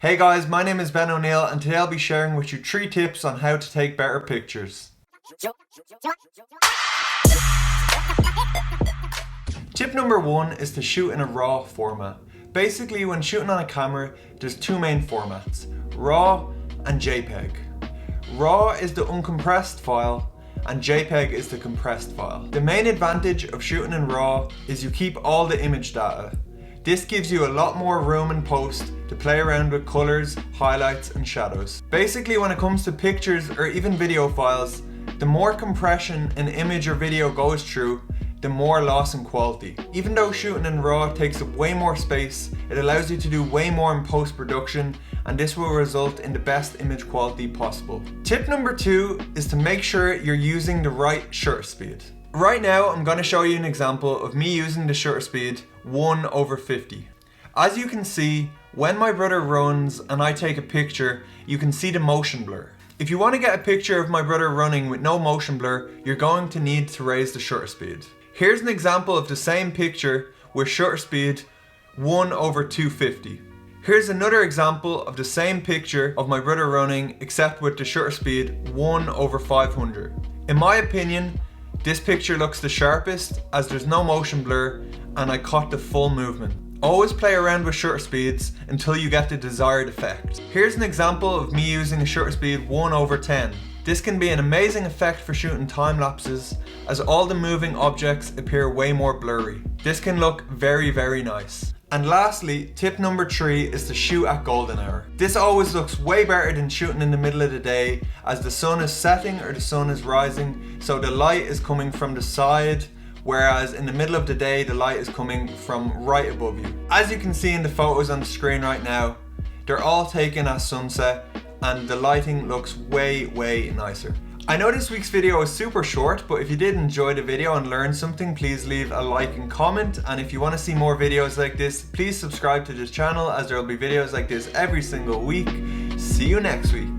Hey guys, my name is Ben O'Neill and today I'll be sharing with you 3 tips on how to take better pictures. Tip number 1 is to shoot in a RAW format. Basically, when shooting on a camera, there's 2 main formats, RAW and JPEG. RAW is the uncompressed file and JPEG is the compressed file. The main advantage of shooting in RAW is you keep all the image data. This gives you a lot more room in post to play around with colors, highlights and shadows. Basically, when it comes to pictures or even video files, the more compression an image or video goes through, the more loss in quality. Even though shooting in RAW takes up way more space, it allows you to do way more in post-production, and this will result in the best image quality possible. Tip number 2 is to make sure you're using the right shutter speed. Right now, I'm going to show you an example of me using the shutter speed 1/50. As you can see, when my brother runs and I take a picture, you can see the motion blur. If you want to get a picture of my brother running with no motion blur, you're going to need to raise the shutter speed. Here's an example of the same picture with shutter speed 1/250. Here's another example of the same picture of my brother running except with the shutter speed 1/500. In my opinion, this picture looks the sharpest as there's no motion blur and I caught the full movement. Always play around with shutter speeds until you get the desired effect. Here's an example of me using a shutter speed 1/10. This can be an amazing effect for shooting time lapses as all the moving objects appear way more blurry. This can look very nice. And lastly, tip number 3 is to shoot at golden hour. This always looks way better than shooting in the middle of the day as the sun is setting or the sun is rising, so the light is coming from the side, whereas in the middle of the day the light is coming from right above you. As you can see in the photos on the screen right now, they're all taken at sunset and the lighting looks way nicer. I know this week's video is super short, but if you did enjoy the video and learn something, please leave a like and comment. And if you want to see more videos like this, please subscribe to this channel as there will be videos like this every single week. See you next week.